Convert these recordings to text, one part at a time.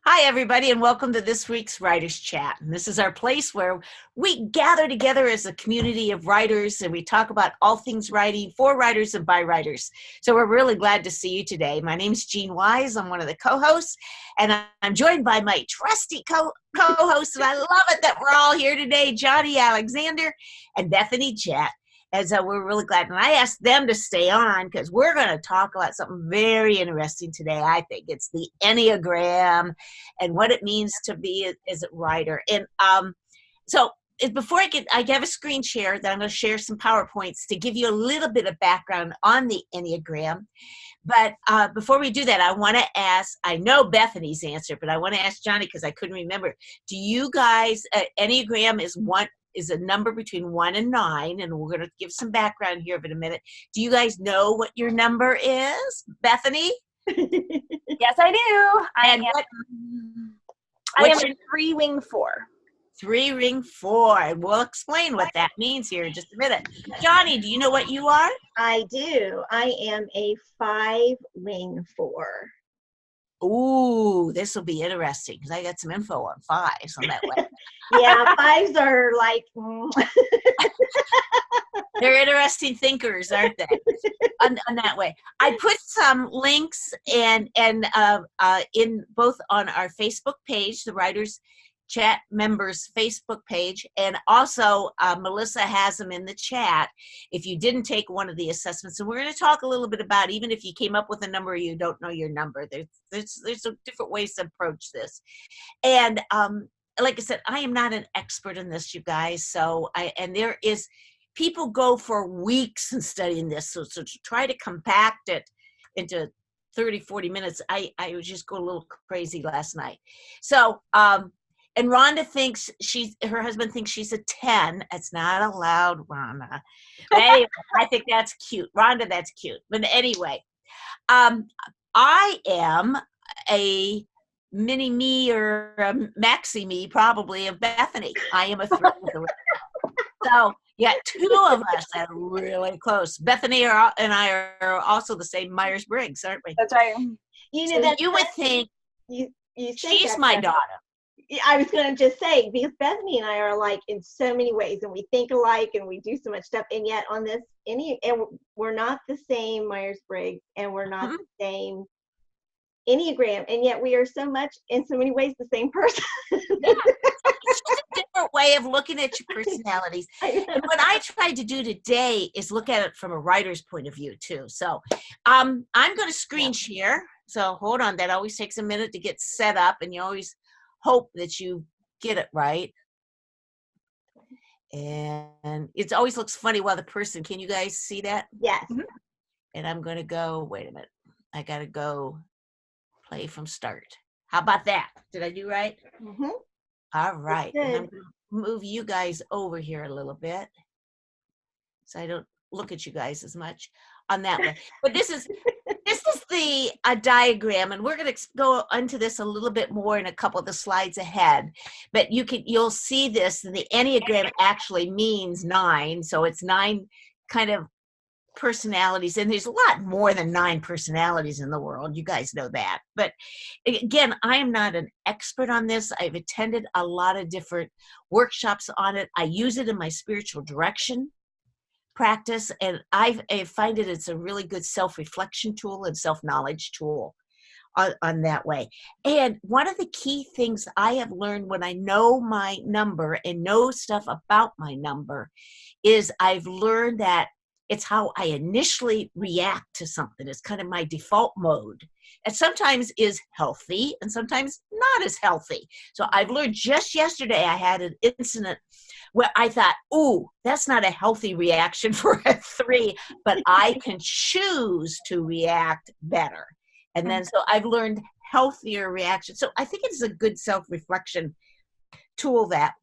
Hi, everybody, and welcome to this week's Writers Chat. And this is our place where we gather together as a community of writers and we talk about all things writing for writers and by writers. So we're really glad to see you today. My name is Jean Wise. I'm one of the co-hosts, and I'm joined by my trusty co-hosts, and I love it that we're all here today, Johnny Alexander and Bethany Jett. And so we're really glad. And I asked them to stay on because we're going to talk about something very interesting today, I think. It's the Enneagram and what it means to be as a writer. And before I have a screen share that I'm going to share some PowerPoints to give you a little bit of background on the Enneagram. But before we do that, I want to ask, I know Bethany's answer, but I want to ask Johnny because I couldn't remember. Do you guys, Enneagram is a number between 1 and 9, and we're going to give some background here in a minute. Do you guys know what your number is, Bethany? Yes, I do. I am a 3-wing 4. 3-ring 4, and we'll explain what that means here in just a minute. Johnny, do you know what you are? I do. I am a 5-wing 4. Ooh, this will be interesting because I got some info on 5s on that way. Yeah, 5s are like they're interesting thinkers, aren't they? on that way. I put some links in both on our Facebook page, the Writers Chat members Facebook page, and also Melissa has them in the chat if you didn't take one of the assessments. And we're going to talk a little bit about, even if you came up with a number, you don't know your number, there's different ways to approach this. And like I said, I am not an expert in this, you guys. People go for weeks in studying this. So to try to compact it into 30, 40 minutes, I would just go a little crazy last night. So, and Rhonda thinks her husband thinks she's a 10. It's not allowed, Rhonda. But anyway, I think that's cute. Rhonda, that's cute. But anyway, I am a mini me or a maxi me, probably, of Bethany. I am a 3. So, yeah, 2 of us are really close. Bethany and I are also the same Myers-Briggs, aren't we? That's right. You would think she's my daughter. I was going to just say, because Bethany and I are alike in so many ways, and we think alike, and we do so much stuff, and yet on this, we're not the same Myers-Briggs, and we're not the same Enneagram, and yet we are so much, in so many ways, the same person. Yeah. It's just a different way of looking at your personalities. And what I tried to do today is look at it from a writer's point of view, too. So I'm going to screen share. So hold on. That always takes a minute to get set up, and you always hope that you get it right. And it always looks funny while the person, can you guys see that? Yes. Mm-hmm. And I'm going to go, wait a minute. I got to go play from start. How about that? Did I do right? Mm-hmm. All right. And I'm going to move you guys over here a little bit so I don't look at you guys as much on that one. But this is the diagram, and we're going to go into this a little bit more in a couple of the slides ahead. But you'll see this, and the Enneagram actually means 9, so it's 9 kind of personalities, and there's a lot more than 9 personalities in the world. You guys know that. But again, I am not an expert on this. I've attended a lot of different workshops on it. I use it in my spiritual direction practice, and I find it's a really good self-reflection tool and self-knowledge tool on that way. And one of the key things I have learned when I know my number and know stuff about my number is I've learned that it's how I initially react to something. It's kind of my default mode. And sometimes is healthy and sometimes not as healthy. So I've learned just yesterday I had an incident where I thought, ooh, that's not a healthy reaction for a 3, but I can choose to react better. And then so I've learned healthier reactions. So I think it's a good self-reflection tool that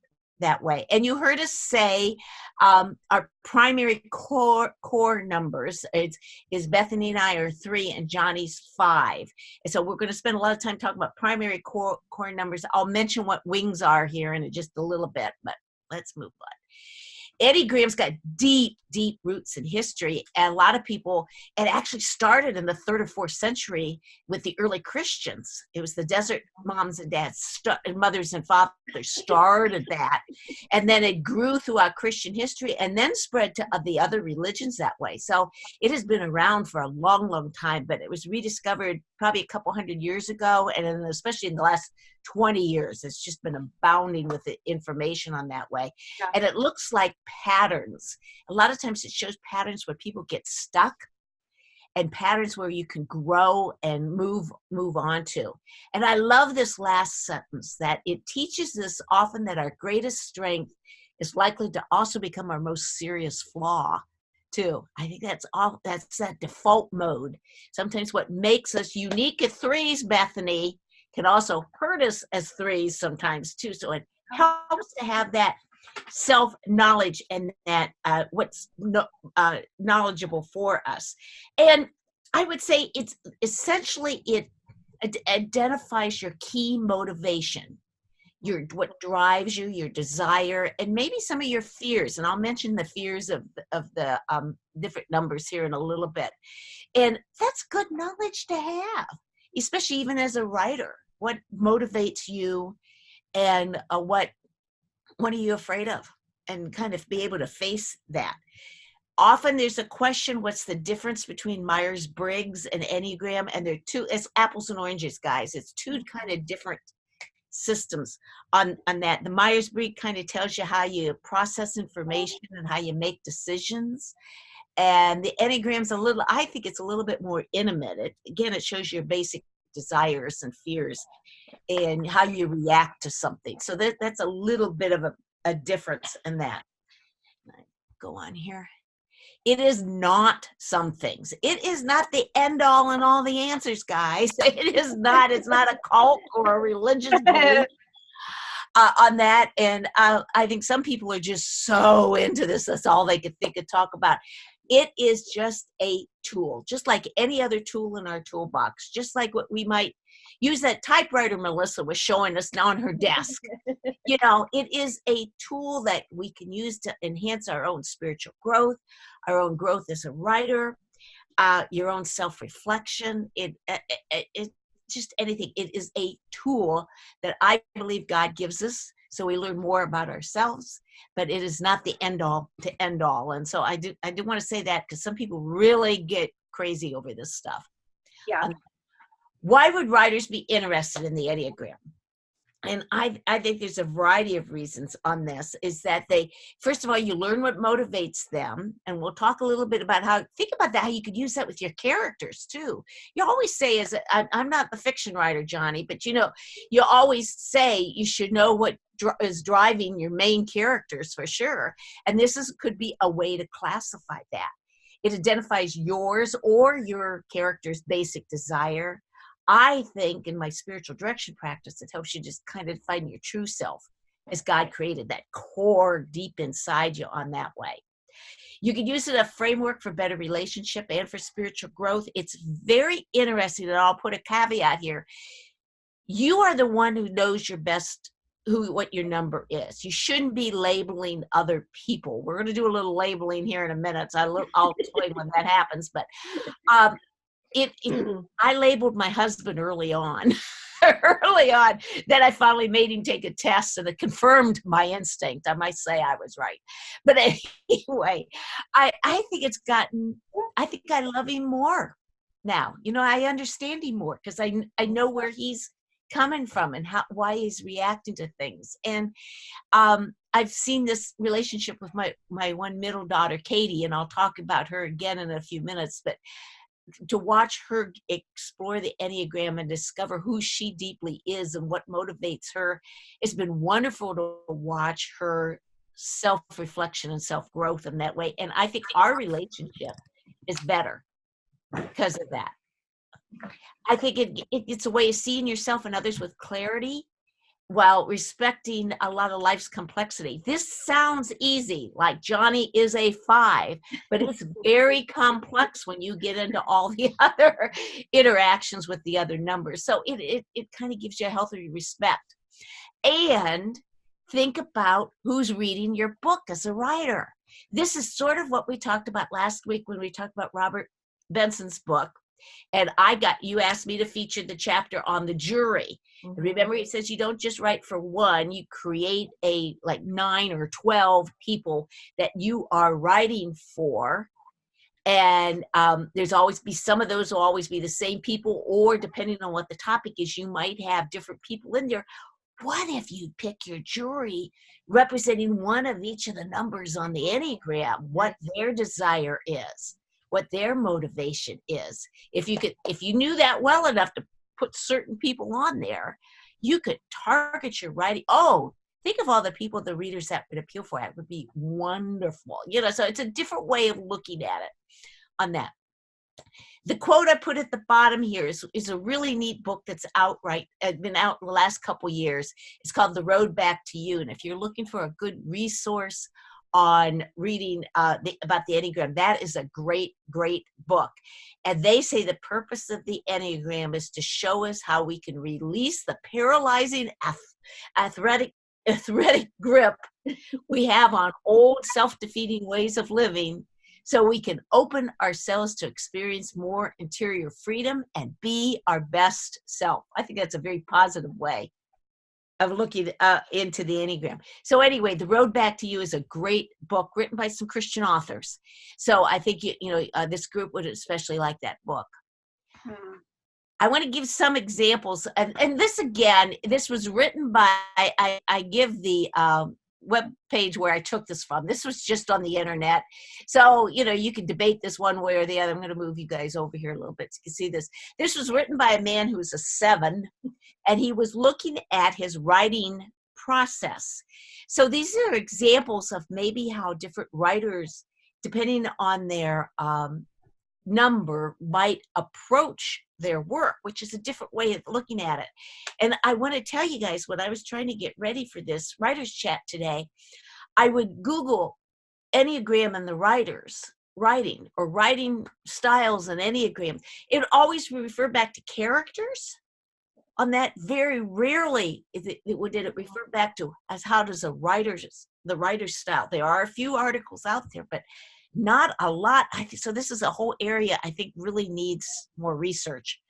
way. And you heard us say our primary core numbers is Bethany and I are 3 and Johnny's 5. And so we're going to spend a lot of time talking about primary core numbers. I'll mention what wings are here in just a little bit, but let's move on. Enneagram's got deep, deep roots in history. And a lot of people, it actually started in the 3rd or 4th century with the early Christians. It was the desert moms and dads, and mothers and fathers started that. And then it grew throughout Christian history and then spread to the other religions that way. So it has been around for a long, long time, but it was rediscovered probably a couple hundred years ago. And then especially in the last 20 years, it's just been abounding with the information on that way. Yeah. And it looks like patterns. A lot of times it shows patterns where people get stuck and patterns where you can grow and move on to. And I love this last sentence, that it teaches us often that our greatest strength is likely to also become our most serious flaw too. I think that's that default mode. Sometimes what makes us unique at 3s, Bethany, can also hurt us as 3s sometimes too. So it helps to have that self-knowledge and that what's knowledgeable for us. And I would say it's essentially, it identifies your key motivation, what drives you, your desire, and maybe some of your fears. And I'll mention the fears of the different numbers here in a little bit. And that's good knowledge to have, especially even as a writer. What motivates you, and what are you afraid of? And kind of be able to face that. Often there's a question, what's the difference between Myers-Briggs and Enneagram? And they're two, it's apples and oranges, guys. It's two kind of different systems on that. The Myers-Briggs kind of tells you how you process information and how you make decisions. And the Enneagram's I think it's a little bit more intimate. It shows your basic desires and fears and how you react to something. So that's a little bit of a difference in that. Go on here. It is not some things. It is not the end all and all the answers, guys. It is not. It's not a cult or a religious belief on that. And I think some people are just so into this. That's all they could think of talk about. It is just a tool, just like any other tool in our toolbox, just like what we might use. That typewriter Melissa was showing us now on her desk. It is a tool that we can use to enhance our own spiritual growth, our own growth as a writer, your own self-reflection. It just anything. It is a tool that I believe God gives us so we learn more about ourselves, but it is not the end all to end all. And so I do want to say that, because some people really get crazy over this stuff. Yeah. Why would writers be interested in the Enneagram? And I think there's a variety of reasons on this. Is that first of all, you learn what motivates them. And we'll talk a little bit about how you could use that with your characters too. You always say, I'm not the fiction writer, Johnny, but you always say you should know what is driving your main characters for sure. And this could be a way to classify that. It identifies yours or your character's basic desire. I think in my spiritual direction practice, it helps you just kind of find your true self as God created, that core deep inside you on that way. You can use it as a framework for better relationship and for spiritual growth. It's very interesting, and I'll put a caveat here. You are the one who knows your best, what your number is. You shouldn't be labeling other people. We're going to do a little labeling here in a minute, so I'll explain when that happens. But I labeled my husband early on. Then I finally made him take a test, and it confirmed my instinct. I might say I was right. But anyway, I think I think I love him more now. I understand him more because I know where he's coming from and why he's reacting to things. And I've seen this relationship with my one middle daughter, Katie, and I'll talk about her again in a few minutes. But to watch her explore the Enneagram and discover who she deeply is and what motivates her, it's been wonderful to watch her self-reflection and self-growth in that way. And I think our relationship is better because of that. I think it's a way of seeing yourself and others with clarity while respecting a lot of life's complexity. This sounds easy, like Johnny is a 5, but it's very complex when you get into all the other interactions with the other numbers. So it kind of gives you a healthy respect. And think about who's reading your book as a writer. This is sort of what we talked about last week when we talked about Robert Benson's book. And you asked me to feature the chapter on the jury. Mm-hmm. Remember, it says you don't just write for one, you create like 9 or 12 people that you are writing for. And there's always be, some of those will always be the same people, or depending on what the topic is, you might have different people in there. What if you pick your jury representing one of each of the numbers on the Enneagram, what their desire is, what their motivation is? If you knew that well enough to put certain people on there, you could target your writing. Oh, think of all the people, the readers that would appeal for it. It would be wonderful. So it's a different way of looking at it on that. The quote I put at the bottom here is a really neat book that's been out the last couple years. It's called The Road Back to You. And if you're looking for a good resource on reading about the Enneagram, that is a great, great book. And they say the purpose of the Enneagram is to show us how we can release the paralyzing arthritic grip we have on old self-defeating ways of living, so we can open ourselves to experience more interior freedom and be our best self. I think that's a very positive way of looking into the Enneagram. So anyway, The Road Back to You is a great book written by some Christian authors. So I think this group would especially like that book. I want to give some examples, and this was written by, I give the web page where I took this from. This was just on the internet. So, you can debate this one way or the other. I'm going to move you guys over here a little bit so you can see this. This was written by a man who's a 7, and he was looking at his writing process. So these are examples of maybe how different writers, depending on their number, might approach their work, which is a different way of looking at it. And I want to tell you guys, when I was trying to get ready for this writer's chat today, I would Google Enneagram and the writers writing, or writing styles and Enneagram. It would always refer back to characters on that. Very rarely did it refer back to as how does the writer's style. There are a few articles out there, but not a lot. So this is a whole area I think really needs more research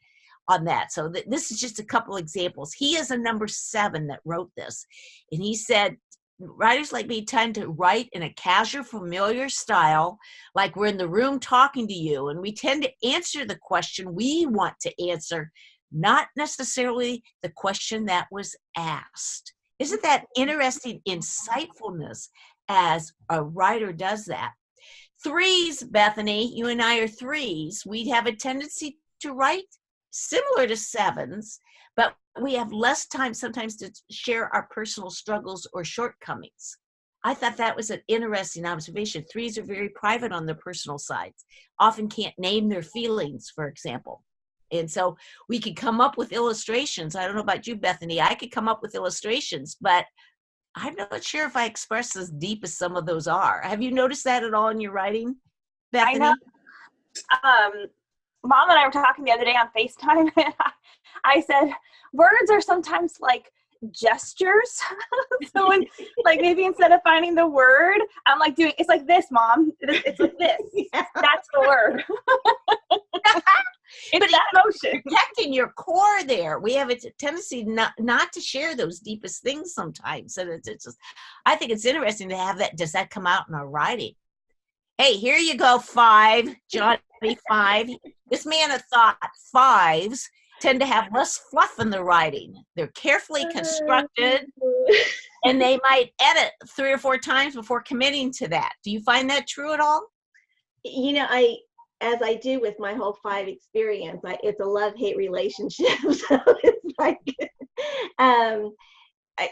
on that. So this is just a couple examples. He is a number 7 that wrote this. And he said, writers like me tend to write in a casual, familiar style, like we're in the room talking to you. And we tend to answer the question we want to answer, not necessarily the question that was asked. Isn't that interesting insightfulness as a writer does that? 3s, Bethany, you and I are 3s. We have a tendency to write similar to 7s, but we have less time sometimes to share our personal struggles or shortcomings. I thought that was an interesting observation. 3s are very private on their personal sides, often can't name their feelings, for example. And so we could come up with illustrations. I don't know about you, Bethany. I could come up with illustrations, but I'm not sure if I express as deep as some of those are. Have you noticed that at all in your writing, Bethany? I know. Mom and I were talking the other day on FaceTime, and I said, words are sometimes like gestures. So when, like, maybe instead of finding the word, I'm like doing, it's like this, Mom. It's like this. Yeah. That's the word. It's that motion. Protecting your core there. We have a tendency not to share those deepest things sometimes. And it's just, I think it's interesting to have that. Does that come out in our writing? Hey, here you go, 5, Johnny, 5. This man of thought, 5s tend to have less fluff in the writing. They're carefully constructed, and they might edit 3 or 4 times before committing to that. Do you find that true at all? As I do with my whole 5 experience, it's a love-hate relationship. So it's like,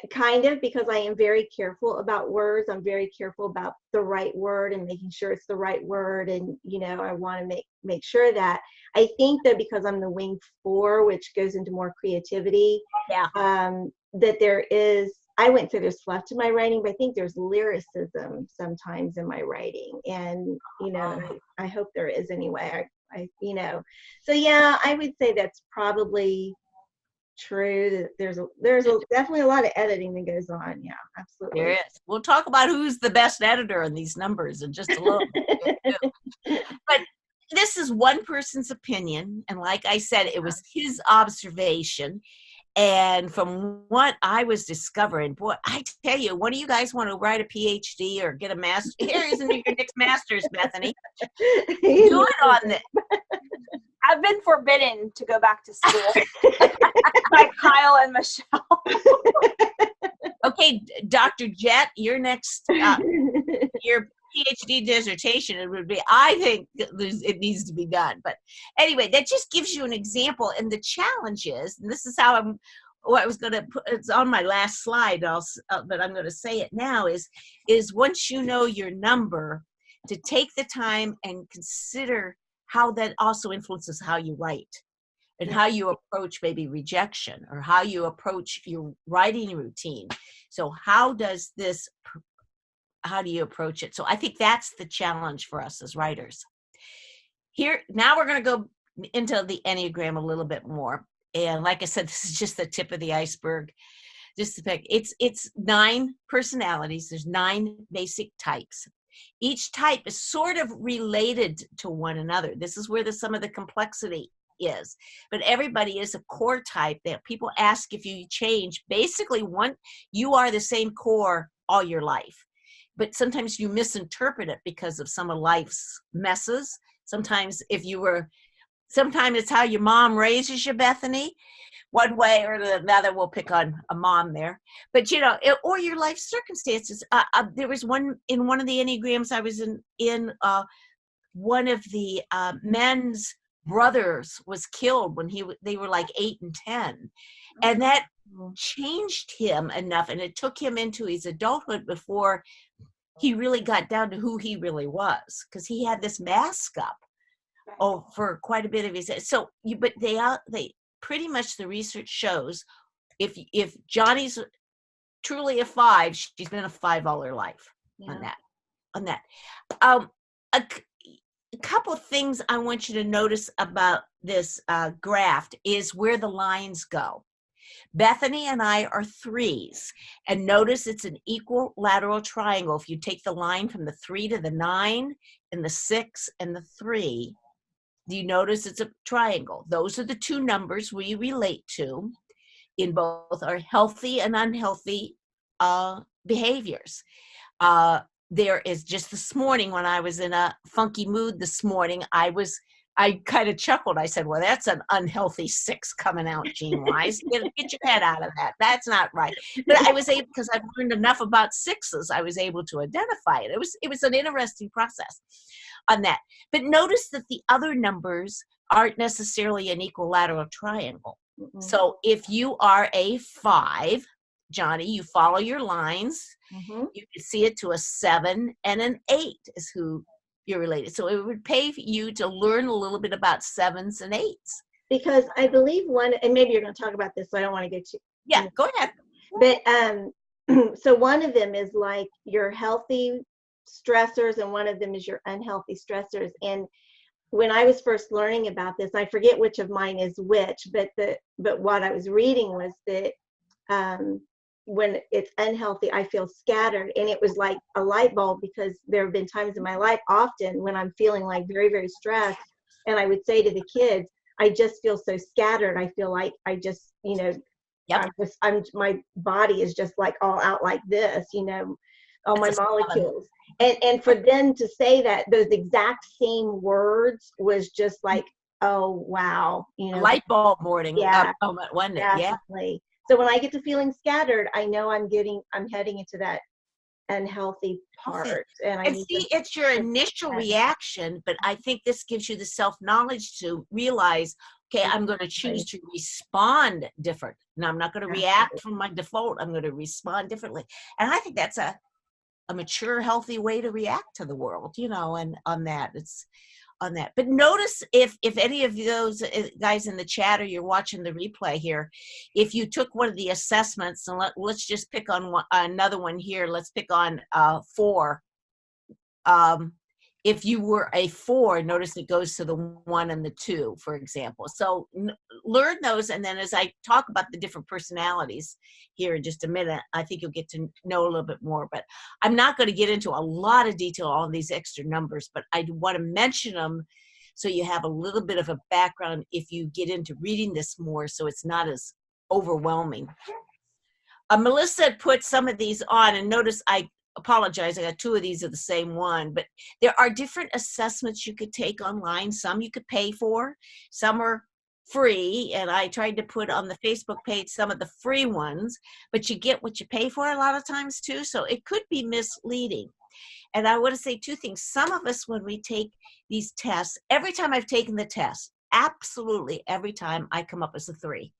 kind of, because I am very careful about words. I'm very careful about the right word and making sure it's the right word. And, I want to make sure that, I think that because I'm the wing 4, which goes into more creativity, that there is, I wouldn't say there's fluff to my writing, but I think there's lyricism sometimes in my writing. And, I hope there is anyway. So yeah, I would say that's probably true. There's definitely a lot of editing that goes on. Yeah, absolutely. There is. We'll talk about who's the best editor in these numbers in just a little bit. But this is one person's opinion. And like I said, it was his observation. And from what I was discovering, boy, I tell you, one of you guys want to write a PhD or get a master? Here isn't your next master's, Bethany. Do it on this. I've been forbidden to go back to school by Kyle and Michelle. Okay, Dr. Jett, your next, your PhD dissertation, it would be, I think it needs to be done. But anyway, that just gives you an example. And the challenge is, and this is how I was going to put, it's on my last slide, but I'm going to say it now, is once you know your number, to take the time and consider how that also influences how you write and how you approach maybe rejection or how you approach your writing routine. So how do you approach it? So I think that's the challenge for us as writers. Here, now we're going to go into the Enneagram a little bit more. And like I said, this is just the tip of the iceberg. Just to pick, it's 9 personalities. There's 9 basic types. Each type is sort of related to one another. This is where some of the complexity is. But everybody is a core type that people ask if you change. Basically, you are the same core all your life. But sometimes you misinterpret it because of some of life's messes. Sometimes sometimes it's how your mom raises you, Bethany, one way or another. We'll pick on a mom there, but or your life circumstances. There was one in one of the Enneagrams I was in one of the men's brothers was killed when they were like 8 and 10, and that changed him enough, and it took him into his adulthood before he really got down to who he really was, because he had this mask up for quite a bit of his. So but they pretty much, the research shows if Johnny's truly a 5, she's been a 5 all her life. On that. A couple of things I want you to notice about this graph is where the lines go. Bethany and I are 3s, and notice it's an equilateral triangle. If you take the line from the 3 to the 9 and the 6 and the 3, do you notice it's a triangle? Those are the 2 numbers we relate to in both our healthy and unhealthy behaviors. There is, just this morning when I was in a funky mood this morning, I kind of chuckled. I said, well, that's an unhealthy 6 coming out gene-wise. Get your head out of that. That's not right. But I was able, because I've learned enough about 6s, I was able to identify it. It was an interesting process on that. But notice that the other numbers aren't necessarily an equilateral triangle. Mm-hmm. So if you are a 5, Johnny, you follow your lines. Mm-hmm. You can see it to a 7 and an 8 is who you're related. So it would pay for you to learn a little bit about 7s and 8s. Because I believe one, and maybe you're going to talk about this, so I don't want to get you. Yeah, go ahead. But so one of them is like your healthy stressors, and one of them is your unhealthy stressors. And when I was first learning about this, I forget which of mine is which, but what I was reading was that when it's unhealthy, I feel scattered. And it was like a light bulb, because there have been times in my life often when I'm feeling like very, very stressed, and I would say to the kids, I just feel so scattered. I feel like I just, yep. My body is just like all out like this, all my molecules. And for them to say that those exact same words was just like, oh, wow. Light bulb morning. Yeah. Wasn't it? Definitely. Yeah. So when I get to feeling scattered, I know I'm heading into that unhealthy part. And see, it's your initial reaction, but I think this gives you the self-knowledge to realize, okay, I'm going to choose to respond different. Now, I'm not going to react from my default. I'm going to respond differently. And I think that's a mature, healthy way to react to the world, and on that. It's on that. But notice if any of those guys in the chat, or you're watching the replay here, if you took one of the assessments, and let's just pick on another one here. Let's pick on 4. if you were a 4, notice it goes to the 1 and the 2, for example. So learn those, and then as I talk about the different personalities here in just a minute, I think you'll get to know a little bit more. But I'm not going to get into a lot of detail on these extra numbers, but I want to mention them so you have a little bit of a background if you get into reading this more, so it's not as overwhelming. Melissa had put some of these on, and notice I apologize, I got 2 of these of the same one, but there are different assessments you could take online. Some you could pay for, some are free, and I tried to put on the Facebook page some of the free ones, but you get what you pay for a lot of times too, so it could be misleading. And I want to say 2 things. Some of us, when we take these tests, every time I've taken the test, absolutely every time I come up as a 3.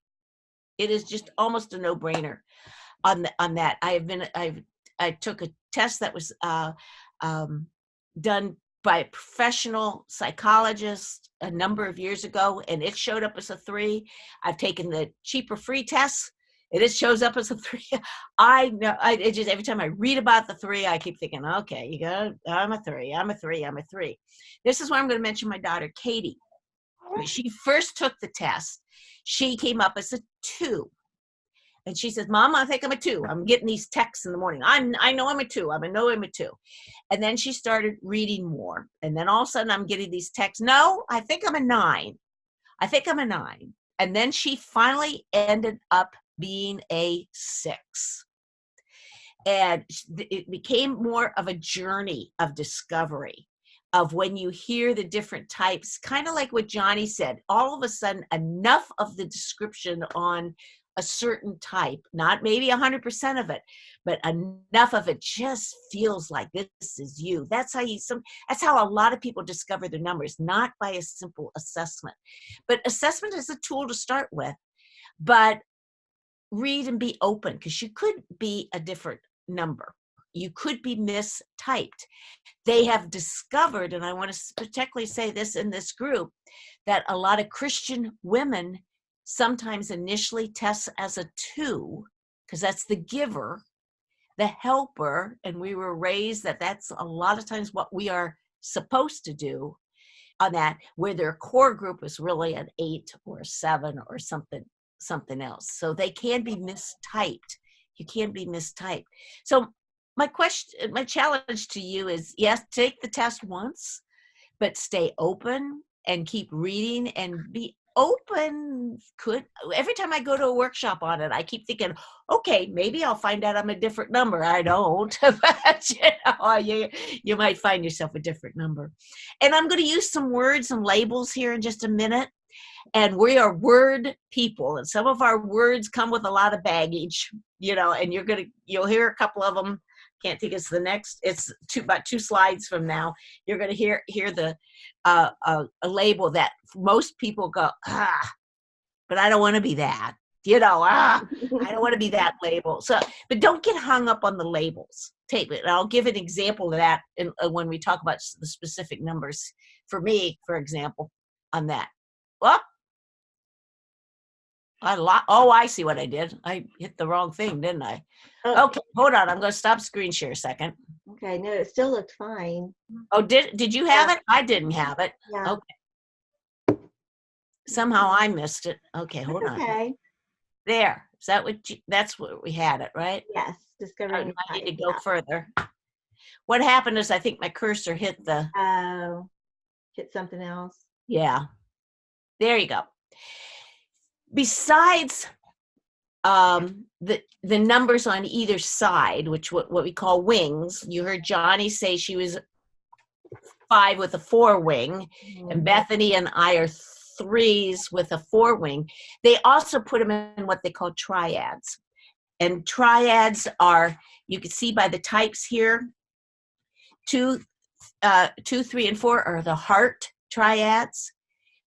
It is just almost a no-brainer on that. I took a test that was done by a professional psychologist a number of years ago, and it showed up as a 3. I've taken the cheaper free tests, and it shows up as a 3. I know, it just, every time I read about the 3, I keep thinking, okay, you go, I'm a 3, I'm a 3, I'm a 3. This is where I'm going to mention my daughter, Katie. When she first took the test, she came up as a 2. And she says, Mom, I think I'm a 2. I'm getting these texts in the morning. I know I'm a 2. I know I'm a 2. And then she started reading more. And then all of a sudden I'm getting these texts. No, I think I'm a 9. I think I'm a 9. And then she finally ended up being a 6. And it became more of a journey of discovery of when you hear the different types, kind of like what Johnny said, all of a sudden enough of the description on a certain type, not maybe 100% of it, but enough of it just feels like this is you. That's how a lot of people discover their numbers, not by a simple assessment. But assessment is a tool to start with, but read and be open, because you could be a different number. You could be mistyped. They have discovered, and I want to particularly say this in this group, that a lot of Christian women sometimes initially test as a 2, because that's the giver, the helper, and we were raised that that's a lot of times what we are supposed to do on that, where their core group is really an 8 or a 7 or something else. So they can be mistyped. You can be mistyped. So my challenge to you is, yes, take the test once, but stay open and keep reading and be open. Every time I go to a workshop on it, I keep thinking, okay, maybe I'll find out I'm a different number. I don't, but you might find yourself a different number. And I'm going to use some words and labels here in just a minute. And we are word people, and some of our words come with a lot of baggage, and you'll hear a couple of them. Can't think it's the next. It's about 2 slides from now. You're going to hear the a label that most people go, but I don't want to be that. I don't want to be that label. So, but don't get hung up on the labels. Take it. And I'll give an example of that when we talk about the specific numbers. For me, for example, on that. Well, I see what I did. I hit the wrong thing, didn't I? Oh. Okay, hold on. I'm going to stop screen share a second. Okay, no, it still looked fine. Oh, did you have it? I didn't have it. Yeah. Okay. Somehow I missed it. Okay, hold on. Okay. There. Is that that's what we had it, right? Yes, discovering. I need to go further. What happened is I think my cursor hit hit something else. Yeah. There you go. Besides the numbers on either side, which what we call wings, you heard Johnny say she was 5 with a 4 wing, and Bethany and I are 3s with a 4 wing. They also put them in what they call triads. And triads are, you can see by the types here, 2, 3, and 4 are the heart triads.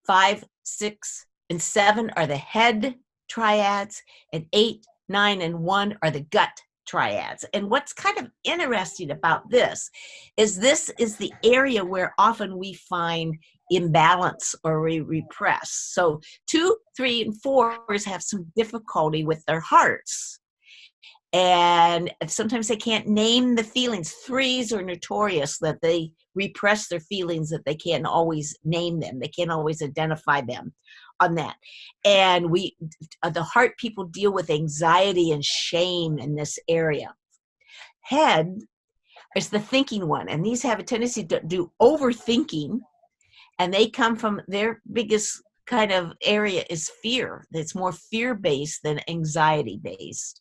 5, 6, and 7 are the head triads, and 8, 9, and 1 are the gut triads. And what's kind of interesting about this is the area where often we find imbalance or we repress. So 2, 3, and 4s have some difficulty with their hearts. And sometimes they can't name the feelings. 3s are notorious that they repress their feelings, that they can't always name them. They can't always identify them on that. And the heart people deal with anxiety and shame in this area. Head is the thinking one, and these have a tendency to do overthinking, and they come from their biggest kind of area is fear. It's more fear-based than anxiety-based.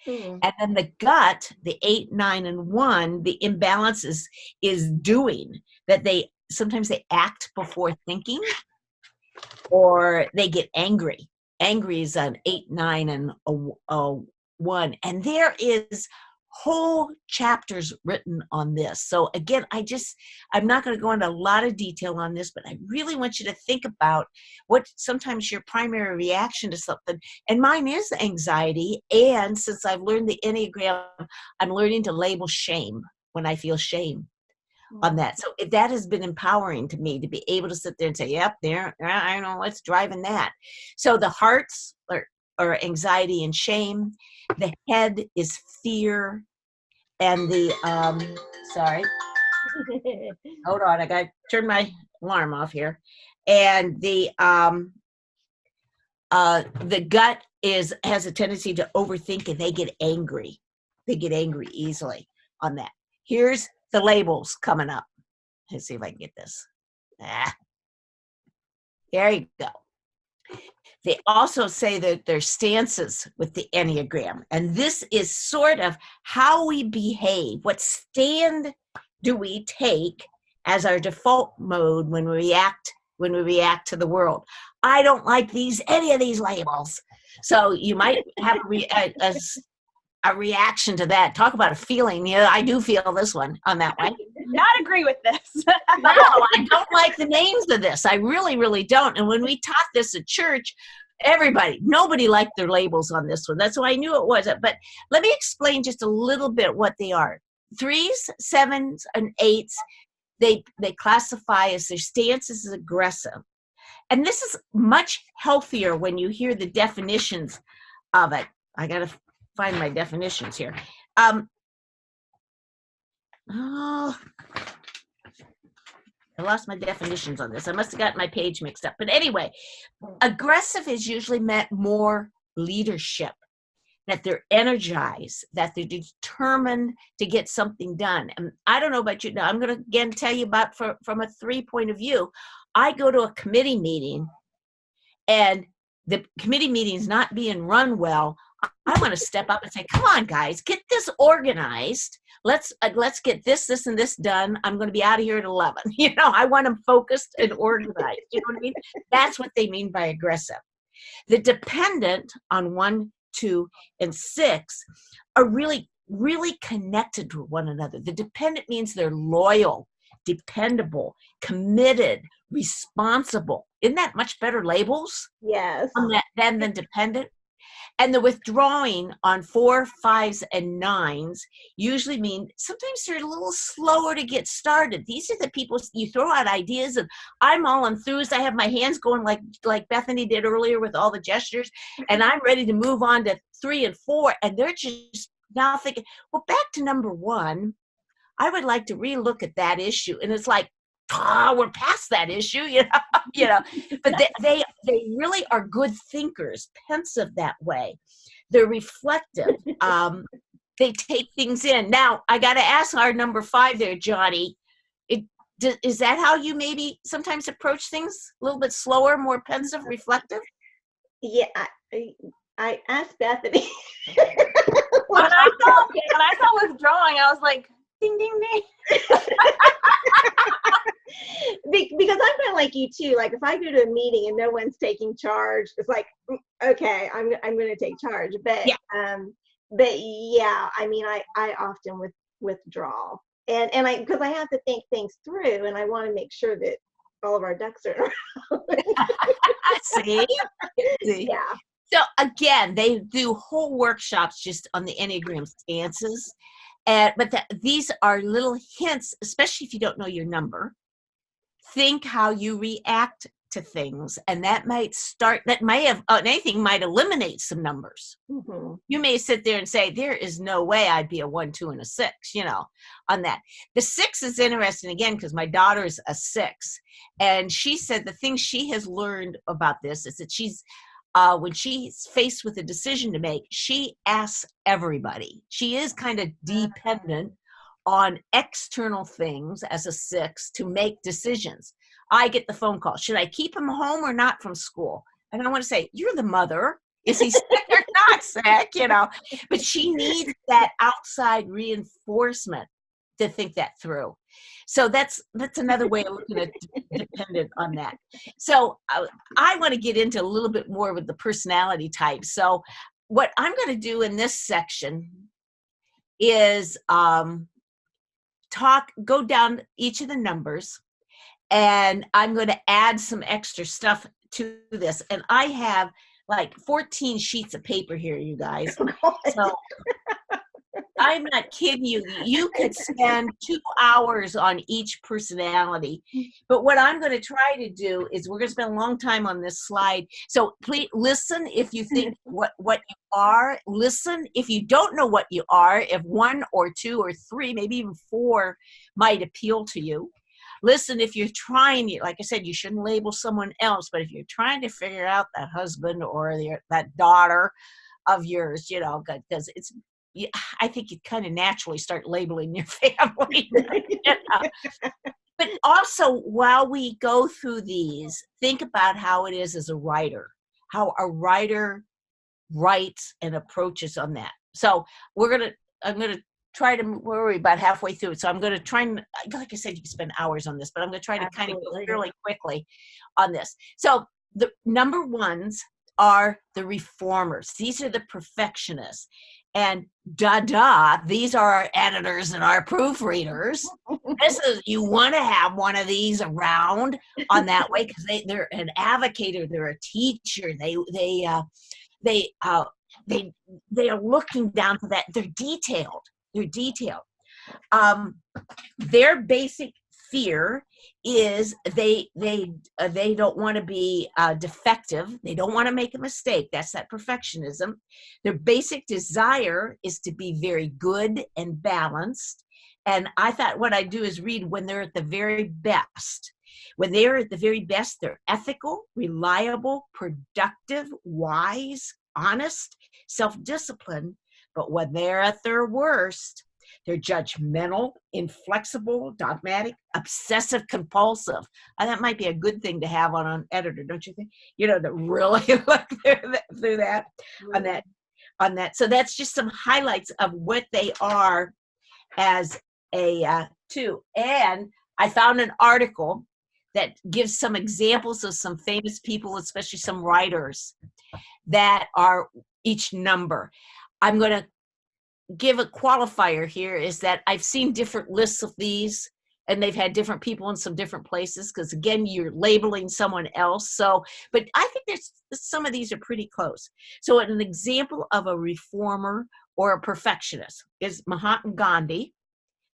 And then the gut, the 8, 9, and 1, the imbalance is doing that. They sometimes they act before thinking, or they get angry. Angry is an 8, 9, and a 1, and there is whole chapters written on this. So again, I'm not going to go into a lot of detail on this, but I really want you to think about what sometimes your primary reaction to something. And mine is anxiety. And since I've learned the Enneagram, I'm learning to label shame when I feel shame on that. So that has been empowering to me to be able to sit there and say, yep, there, I know what's driving that. So the hearts are anxiety and shame. The head is fear, and the sorry, hold on, I gotta turn my alarm off here. And the gut has a tendency to overthink, and they get angry. They get angry easily on that. Here's the labels coming up. Let's see if I can get this. There you go. They also say that there's stances with the Enneagram, and this is sort of how we behave. What stand do we take as our default mode when we react to the world? I don't like any of these labels. So you might have a reaction to that. Talk about a feeling. Yeah, I do feel this one on that one. Not agree with this. No, I don't like the names of this. I really, really don't. And when we taught this at church, nobody liked their labels on this one. That's why I knew it wasn't. But let me explain just a little bit what they are. 3s, 7s, and 8s, they classify as their stance is aggressive. And this is much healthier when you hear the definitions of it. I got to find my definitions here. I lost my definitions on this. I must have gotten my page mixed up. But anyway, aggressive is usually meant more leadership, that they're energized, that they're determined to get something done. And I don't know about you now. I'm going to again tell you about from a 3 point of view. I go to a committee meeting, and the committee meeting is not being run well. I want to step up and say, come on, guys, get this organized. Let's get this, and this done. I'm going to be out of here at 11. I want them focused and organized. You know what I mean? That's what they mean by aggressive. The dependent on 1, 2, and 6 are really, really connected to one another. The dependent means they're loyal, dependable, committed, responsible. Isn't that much better labels? Yes. Than the dependent? And the withdrawing on 4, 5s, and 9s usually mean sometimes they're a little slower to get started. These are the people you throw out ideas, and I'm all enthused. I have my hands going like Bethany did earlier with all the gestures, and I'm ready to move on to 3 and 4. And they're just now thinking, well, back to number 1. I would like to relook at that issue. And it's like, we're past that issue, but they really are good thinkers, pensive that way. They're reflective. They take things in. Now, I got to ask our number 5 there, Johnny, is that how you maybe sometimes approach things? A little bit slower, more pensive, reflective? Yeah, I asked Bethany. When I saw withdrawing, I was like, ding, ding, ding. Because I'm kind of like you too. Like if I go to a meeting and no one's taking charge, it's like, okay, I'm going to take charge. But yeah. I mean, I often withdraw, and because I have to think things through, and I want to make sure that all of our ducks are in a row. See? Yeah. So again, they do whole workshops just on the Enneagram stances. But these are little hints, especially if you don't know your number. Think how you react to things, and that might anything might eliminate some numbers. Mhm. You may sit there and say, there is no way I'd be a 1, 2, and a 6, on that. The 6 is interesting again, because my daughter's a 6, and she said the thing she has learned about this is that she's, when she's faced with a decision to make, she asks everybody. She is kind of dependent on external things as a 6 to make decisions. I get the phone call. Should I keep him home or not from school? And I want to say, you're the mother. Is he sick or not sick? But she needs that outside reinforcement to think that through. So that's another way of looking at dependent on that. So I want to get into a little bit more with the personality types. So what I'm going to do in this section is go down each of the numbers, and I'm going to add some extra stuff to this. And I have like 14 sheets of paper here, you guys. So I'm not kidding you. You could spend 2 hours on each personality. But what I'm going to try to do is we're going to spend a long time on this slide. So please listen if you think what you are. Listen if you don't know what you are, if 1 or 2 or 3, maybe even 4 might appeal to you. Listen if you're trying, like I said, you shouldn't label someone else, but if you're trying to figure out that husband or that daughter of yours, because it's, I think you kind of naturally start labeling your family. But also, while we go through these, think about how it is as a writer, how a writer writes and approaches on that. So I'm going to try to, where are we, about halfway through it. So I'm going to try and, like I said, you can spend hours on this, but I'm going to try to kind of go fairly quickly on this. So the number 1s are the reformers. These are the perfectionists. And these are our editors and our proofreaders. You want to have one of these around on that way, because they're an advocator, they're a teacher, they are looking down to that. They're detailed. Their basic fear is they don't want to be defective. They don't want to make a mistake. That's that perfectionism. Their basic desire is to be very good and balanced. And I thought what I do is read when they're at the very best. When they're at the very best, they're ethical, reliable, productive, wise, honest, self-disciplined. But when they're at their worst, they're judgmental, inflexible, dogmatic, obsessive, compulsive. And that might be a good thing to have on an editor, don't you think? To really look through that, on that. So that's just some highlights of what they are as a 2. And I found an article that gives some examples of some famous people, especially some writers, that are each number. I'm going to give a qualifier here, is that I've seen different lists of these, and they've had different people in some different places, because again, you're labeling someone else. So, but I think some of these are pretty close. So an example of a reformer or a perfectionist is Mahatma Gandhi,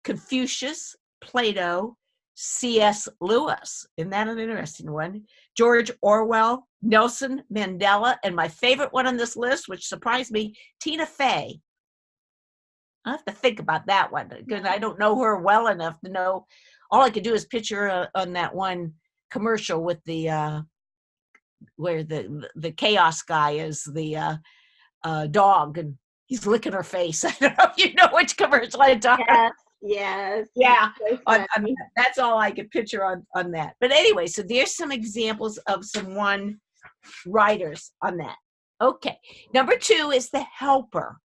Confucius, Plato, C.S. Lewis. Isn't that an interesting one? George Orwell, Nelson Mandela, and my favorite one on this list, which surprised me, Tina Fey. I have to think about that one, because I don't know her well enough to know. All I could do is picture her on that one commercial with the where the chaos guy is the dog, and he's licking her face. I don't know if you know which commercial I'm talking about. Yes. Yeah. That's all I could picture on that. But anyway, so there's some examples of some 1 writers on that. Okay. Number 2 is the helper.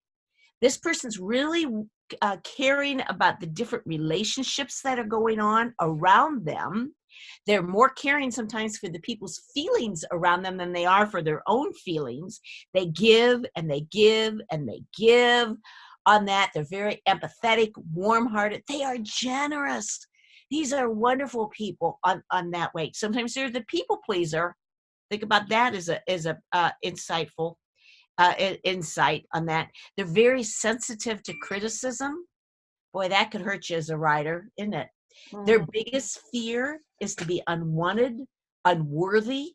This person's really caring about the different relationships that are going on around them. They're more caring sometimes for the people's feelings around them than they are for their own feelings. They give and they give and they give on that. They're very empathetic, warm-hearted. They are generous. These are wonderful people on that way. Sometimes they're the people pleaser. Think about that as a insightful insight on that. They're very sensitive to criticism. Boy, that could hurt you as a writer, isn't it? Their biggest fear is to be unwanted, unworthy.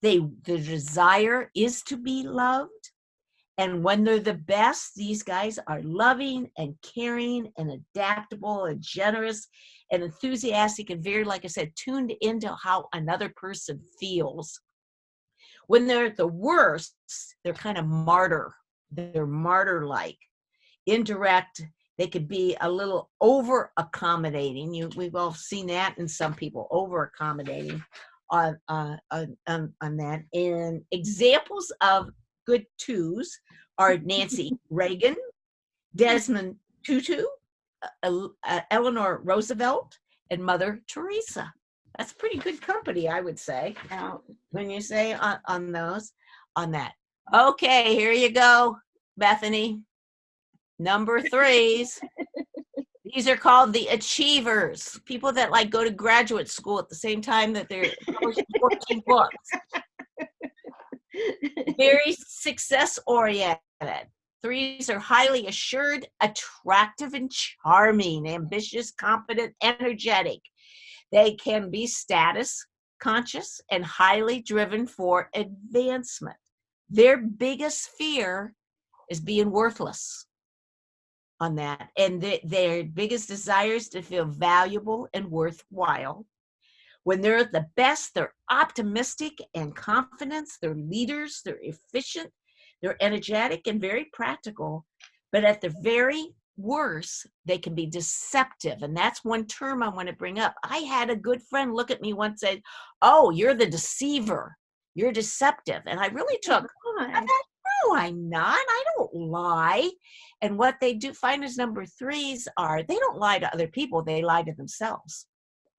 The desire is to be loved. And when they're the best, these guys are loving and caring and adaptable and generous and enthusiastic and very, like I said, tuned into how another person feels. When they're at the worst, they're kind of martyr. They're martyr-like, indirect. They could be a little over-accommodating. We've all seen that in some people, over-accommodating on that. And examples of good twos are Nancy Reagan, Desmond Tutu, Eleanor Roosevelt, and Mother Teresa. That's pretty good company, I would say, when you say on that. Okay, here you go, Bethany. Number 3s. These are called the achievers, people that like go to graduate school at the same time that they're publishing 14 books. Very success oriented. 3s are highly assured, attractive, and charming, ambitious, confident, energetic. They can be status conscious and highly driven for advancement. Their biggest fear is being worthless on that. And their biggest desire is to feel valuable and worthwhile. When they're at the best, they're optimistic and confident. They're leaders, they're efficient, they're energetic and very practical. But at the very worst, they can be deceptive. And that's one term I want to bring up. I had a good friend look at me once and said, "Oh, you're the deceiver. You're deceptive." And I really took, I thought, no, I'm not. I don't lie. And what they do find as number 3s are, they don't lie to other people. They lie to themselves.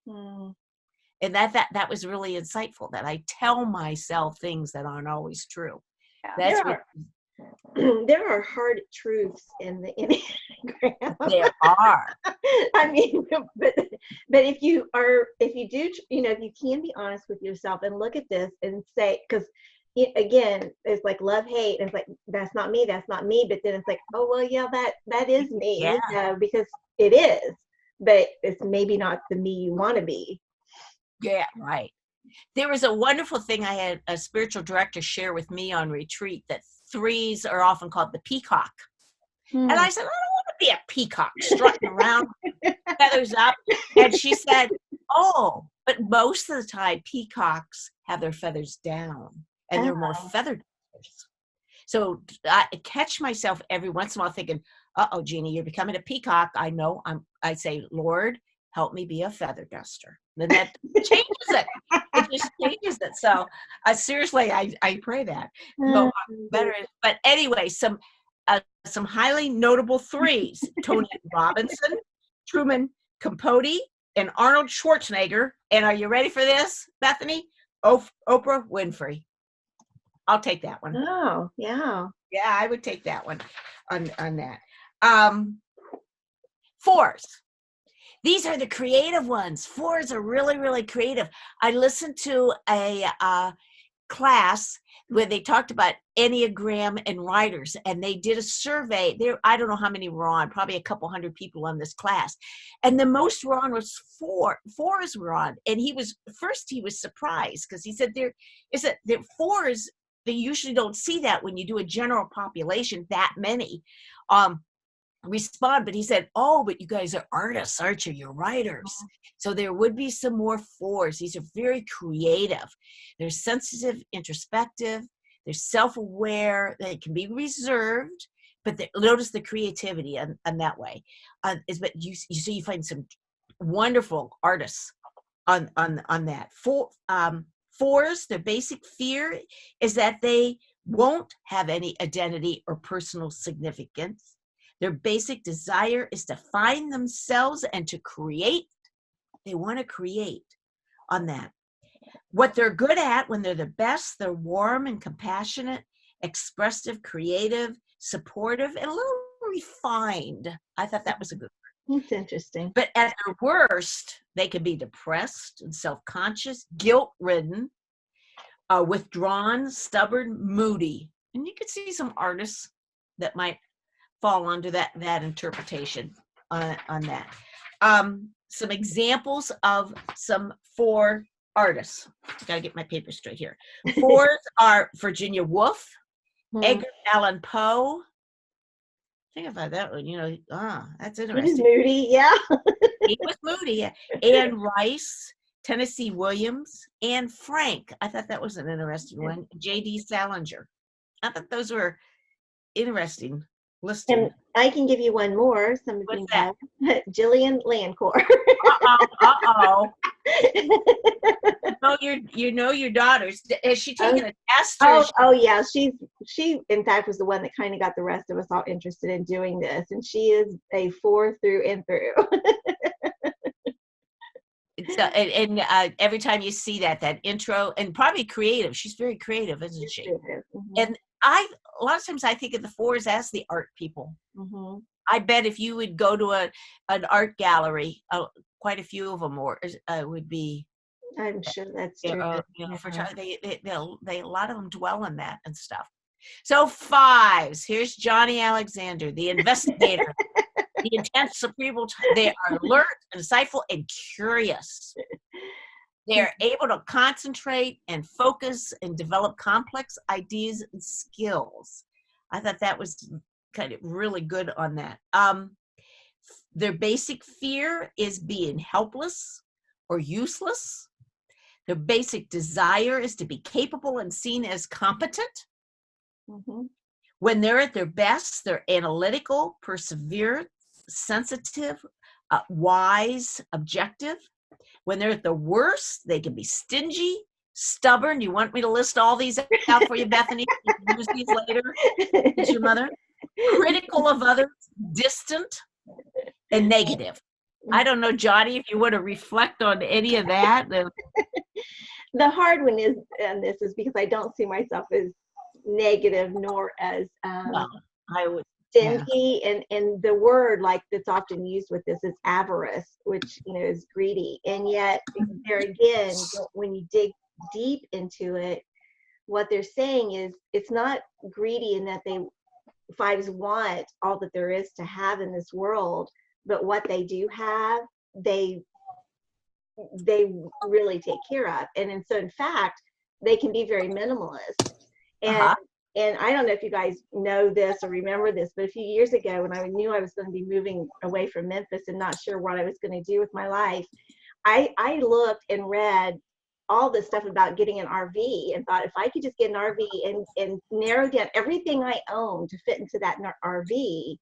And that was really insightful, that I tell myself things that aren't always true. Yeah. There are hard truths in the Enneagram. There are. I mean, but if you do, if you can be honest with yourself and look at this and say, because again, it's like love, hate, and it's like, that's not me, but then it's like, oh, well, yeah, that is me, because it is, but it's maybe not the me you want to be. Yeah, right. There was a wonderful thing I had a spiritual director share with me on retreat, that 3s are often called the peacock. And I said, I don't want to be a peacock strutting around, feathers up. And she said, oh, but most of the time peacocks have their feathers down and they're more feathered. So I catch myself every once in a while thinking, uh-oh, Jeannie, you're becoming a peacock. I know. I say, Lord, help me be a feather duster. Then that changes it. It just changes it. So seriously, I pray that. So better. But anyway, some highly notable 3s: Tony Robinson, Truman Capote, and Arnold Schwarzenegger. And are you ready for this, Bethany? Oprah Winfrey. I'll take that one. Oh, yeah. Yeah, I would take that one on that. 4s. These are the creative ones. 4s are really, really creative. I listened to a class where they talked about Enneagram and writers, and they did a survey. I don't know how many were on, probably a couple hundred people on this class. And the most were on was 4s were on. And he was surprised, because he said there 4s, they usually don't see that when you do a general population, that many respond. But he said, oh, but you guys are artists, aren't you? You're writers. So there would be some more 4s. These are very creative. They're sensitive, introspective. They're self-aware. They can be reserved, but notice the creativity on that way. But you find some wonderful artists on that. 4s, their basic fear is that they won't have any identity or personal significance. Their basic desire is to find themselves and to create. They want to create on that. What they're good at when they're the best, they're warm and compassionate, expressive, creative, supportive, and a little refined. I thought that was a good word. That's interesting. But at their worst, they can be depressed and self-conscious, guilt-ridden, withdrawn, stubborn, moody. And you could see some artists that might fall under that interpretation on that. Some examples of some 4 artists. Gotta get my paper straight here. 4s are Virginia Woolf, Edgar Allan Poe. Think about that one, that's He was interesting. moody, yeah. He was moody, yeah. Anne Rice, Tennessee Williams, Anne Frank. I thought that was an interesting one. J.D. Salinger. I thought those were interesting listing. And I can give you one more. Some of What's you that? know. Jillian Landcore. Uh-oh. You know your daughters. Has she taken a test? Oh yeah. She in fact was the one that kind of got the rest of us all interested in doing this, and she is a 4 through and through. Every time you see that intro, and probably creative. She's very creative, isn't she? Mm-hmm. And a lot of times I think of the 4s as the art people. Mm-hmm. I bet if you would go to an art gallery, quite a few of them would be. I'm sure that's true. They a lot of them dwell in that and stuff. So 5s. Here's Johnny Alexander, the investigator, the intense cerebral. They are alert, insightful, and curious. They're able to concentrate and focus and develop complex ideas and skills. I thought that was kind of really good on that. Their basic fear is being helpless or useless. Their basic desire is to be capable and seen as competent. Mm-hmm. When they're at their best, they're analytical, perseverant, sensitive, wise, objective. When they're at the worst, they can be stingy, stubborn. You want me to list all these out for you, Bethany? You can use these later. Is your mother? Critical of others, distant, and negative. I don't know, Johnny, if you want to reflect on any of that. The hard one is, and this is because I don't see myself as negative nor as I would. stingy, and the word like that's often used with this is avarice, which is greedy. And yet there again, when you dig deep into it, what they're saying is it's not greedy in that 5s want all that there is to have in this world, but what they do have, they really take care of. And so in fact, they can be very minimalist. And I don't know if you guys know this or remember this, but a few years ago when I knew I was going to be moving away from Memphis and not sure what I was going to do with my life, I looked and read all this stuff about getting an RV and thought if I could just get an RV and narrow down everything I own to fit into that RV,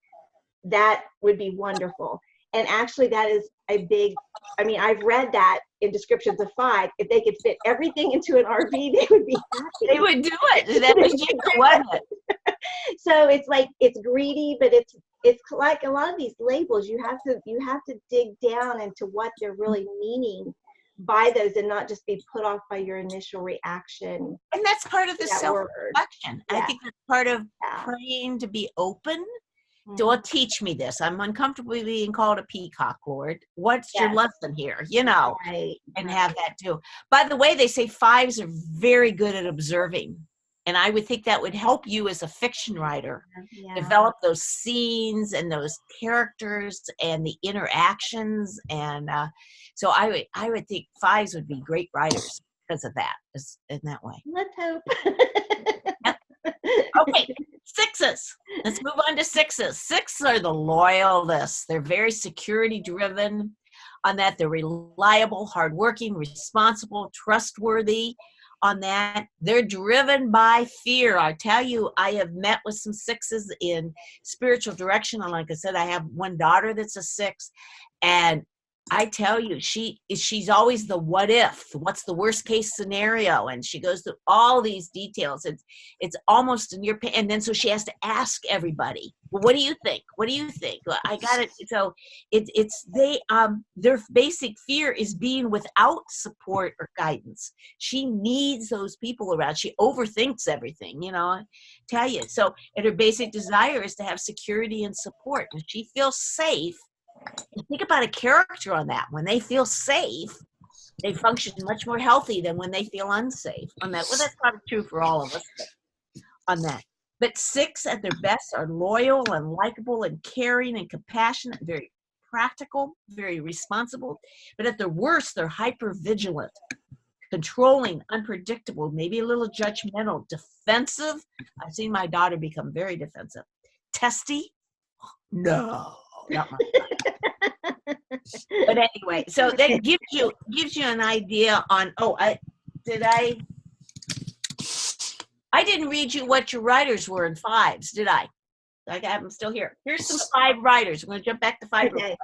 that would be wonderful. And actually that is a big, I've read that in descriptions of 5. If they could fit everything into an RV, they would be happy. They would do it. That was you, wasn't it? So it's like, it's greedy, but it's like a lot of these labels, you have to dig down into what they're really meaning by those and not just be put off by your initial reaction. And that's part of the self-reflection. Yeah. I think that's part of praying to be open. Well, teach me this. I'm uncomfortable being called a peacock, Lord. What's your lesson here? Right. And have that too. By the way, they say 5s are very good at observing. And I would think that would help you as a fiction writer develop those scenes and those characters and the interactions. And so I would think 5s would be great writers because of that, in that way. Let's hope. Okay. 6s. Let's move on to 6s. 6s are the loyalists. They're very security driven. On that, they're reliable, hardworking, responsible, trustworthy. On that, they're driven by fear. I tell you, I have met with some 6s in spiritual direction. And like I said, I have one daughter that's a 6, and I tell you, she's always the what if, what's the worst case scenario, and she goes through all these details. It's almost in your pain, and then so she has to ask everybody, well, what do you think? What do you think? Well, I got it. So their basic fear is being without support or guidance. She needs those people around. She overthinks everything, I tell you. So, and her basic desire is to have security and support, and she feels safe. And think about a character on that. When they feel safe, they function much more healthy than when they feel unsafe on that. Well, that's probably true for all of us on that. But 6 at their best are loyal and likable and caring and compassionate, very practical, very responsible. But at their worst, they're hyper vigilant. controlling, unpredictable, maybe a little judgmental, defensive. I've seen my daughter become very defensive. Testy? No, not my. But anyway, so that gives you an idea on. I didn't read you what your writers were in fives, did I? I have them still here. Here's some 5 writers. I'm going to jump back to 5. Okay.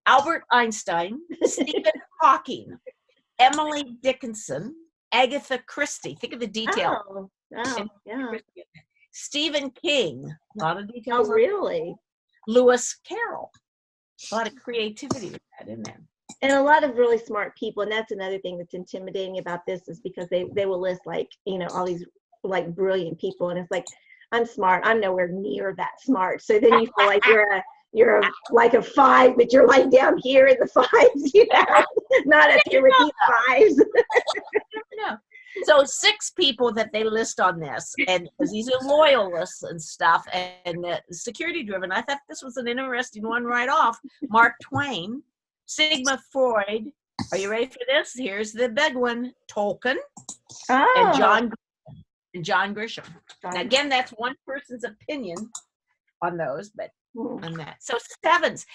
Albert Einstein, Stephen Hawking, Emily Dickinson, Agatha Christie. Think of the detail. Oh, wow. Yeah. Stephen King. A lot of details. Oh, really? Lewis Carroll. A lot of creativity with that in there. And a lot of really smart people. And that's another thing that's intimidating about this, is because they will list, like, all these like brilliant people. And it's like, I'm smart. I'm nowhere near that smart. So then you feel like you're like a 5, but you're like down here in the 5s, not up here with these 5s. No. So 6 people that they list on this, and because these are loyalists and stuff, and security driven. I thought this was an interesting one right off. Mark Twain, Sigmund Freud. Are you ready for this? Here's the big one: Tolkien, and John Grisham. Now, again, that's one person's opinion on those, but on that. So 7s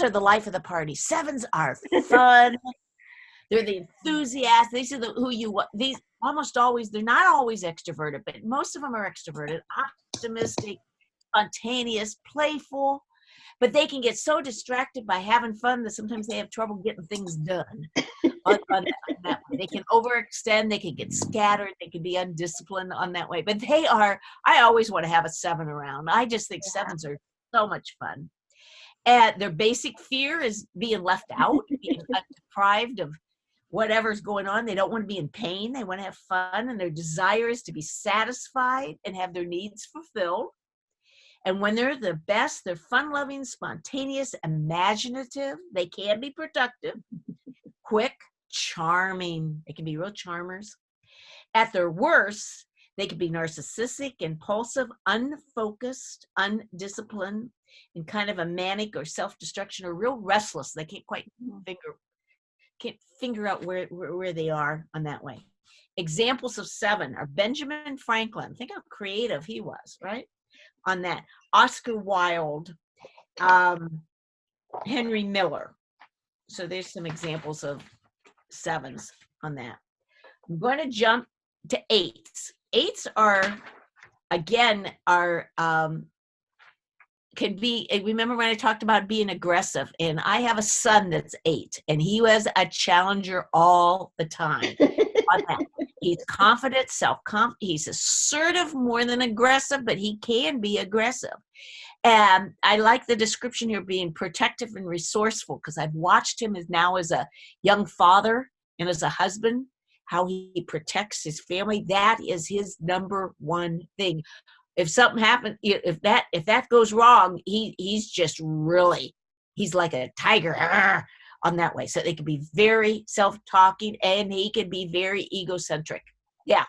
are the life of the party. 7s are fun. They're the enthusiasts. These are these almost always, they're not always extroverted, but most of them are extroverted, optimistic, spontaneous, playful, but they can get so distracted by having fun that sometimes they have trouble getting things done. on that way. They can overextend, they can get scattered, they can be undisciplined on that way. But I always want to have a 7 around. I just think 7s are so much fun. And their basic fear is being left out, being deprived of whatever's going on. They don't want to be in pain. They want to have fun, and their desire is to be satisfied and have their needs fulfilled. And when they're the best, they're fun-loving, spontaneous, imaginative. They can be productive, quick, charming. They can be real charmers. At their worst, they can be narcissistic, impulsive, unfocused, undisciplined, and kind of a manic or self-destruction, or real restless. They can't quite figure out where they are on that way. Examples of 7 are Benjamin Franklin. Think how creative he was, right? On that. Oscar Wilde, Henry Miller. So there's some examples of 7s on that. I'm going to jump to 8s. 8s can be, remember when I talked about being aggressive, and I have a son that's 8, and he was a challenger all the time. On that. He's confident, self-confident, he's assertive more than aggressive, but he can be aggressive. And I like the description here, being protective and resourceful, because I've watched him as a young father and as a husband, how he protects his family. That is his number one thing. If something happens, if that goes wrong, he's like a tiger on that way. So they can be very self-talking, and he can be very egocentric. Yeah,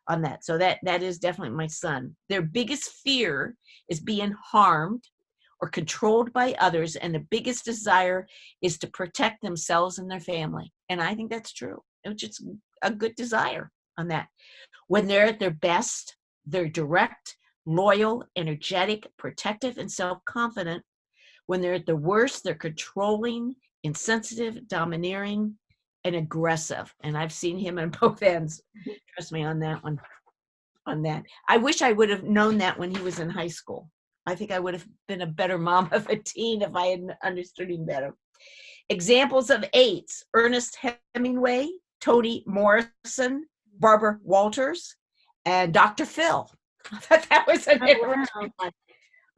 on that. So that is definitely my son. Their biggest fear is being harmed or controlled by others, and the biggest desire is to protect themselves and their family. And I think that's true, which is a good desire on that. When they're at their best, they're direct, loyal, energetic, protective, and self-confident. When they're at the worst, they're controlling, insensitive, domineering, and aggressive. And I've seen him on both ends. Trust me on that one. On that. I wish I would have known that when he was in high school. I think I would have been a better mom of a teen if I had understood him better. Examples of 8s: Ernest Hemingway, Toni Morrison, Barbara Walters, and Dr. Phil. I thought that was an interesting one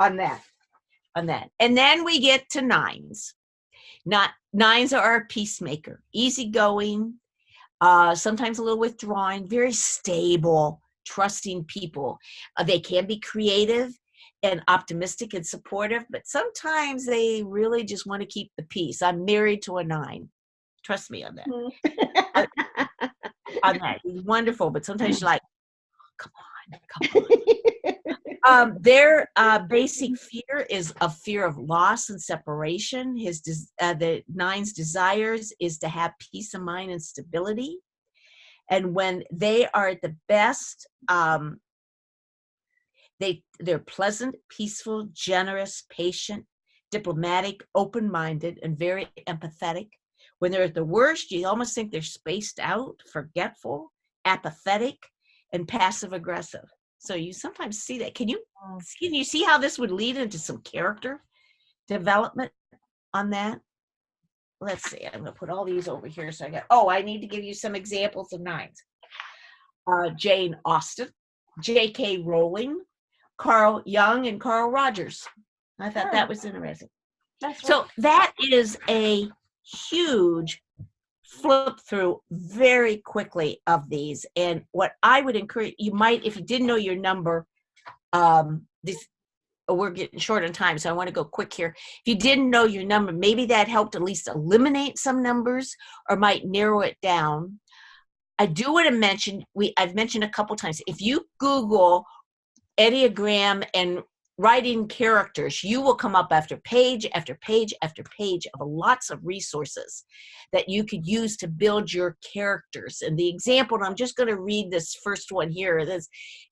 on that. And then we get to 9s. 9s are a peacemaker, easygoing, sometimes a little withdrawing, very stable, trusting people. They can be creative and optimistic and supportive, but sometimes they really just want to keep the peace. I'm married to a 9. Trust me on that. On that. He's wonderful, but sometimes you're like, come on. Their basic fear is a fear of loss and separation. The 9's desires is to have peace of mind and stability. And when they are at the best, they're pleasant, peaceful, generous, patient, diplomatic, open-minded, and very empathetic. When they're at the worst, you almost think they're spaced out, forgetful, apathetic, and passive aggressive. So you sometimes see that. Can you see how this would lead into some character development on that? Let's see. I'm going to put all these over here. So I need to give you some examples of 9s. Jane Austen, J.K. Rowling, Carl Jung, and Carl Rogers. I thought that was interesting. So that is a huge flip through very quickly of these. And what I would encourage, you might, if you didn't know your number, we're getting short on time, so I want to go quick here. If you didn't know your number, maybe that helped at least eliminate some numbers or might narrow it down. I do want to mention, I've mentioned a couple times, if you Google Edea Graham and writing characters, you will come up after page after page after page of lots of resources that you could use to build your characters. And the example, and I'm just going to read this first one here.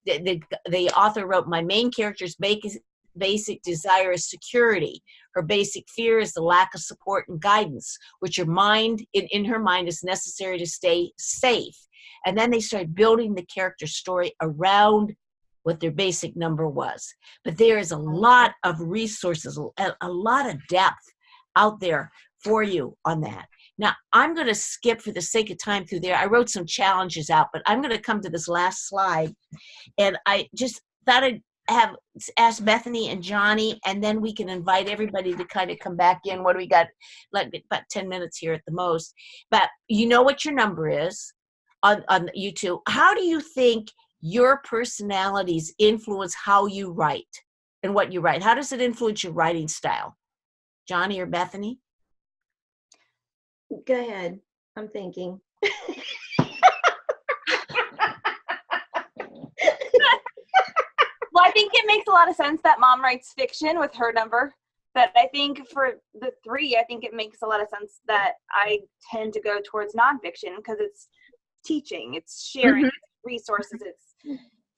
The author wrote, my main character's basic desire is security. Her basic fear is the lack of support and guidance, which in her mind is necessary to stay safe. And then they started building the character story around what their basic number was. But there is a lot of resources, a lot of depth out there for you on that. Now, I'm going to skip for the sake of time through there. I wrote some challenges out, but I'm going to come to this last slide. And I just thought I'd ask Bethany and Johnny, and then we can invite everybody to kind of come back in. What do we got? Like about 10 minutes here at the most. But you know what your number is on you two. How do you think your personalities influence how you write and what you write? How does it influence your writing style? Johnny or Bethany? Go ahead. I'm thinking. Well, I think it makes a lot of sense that Mom writes fiction with her number. But I think for the 3, I think it makes a lot of sense that I tend to go towards nonfiction because it's teaching, it's sharing, it's resources, it's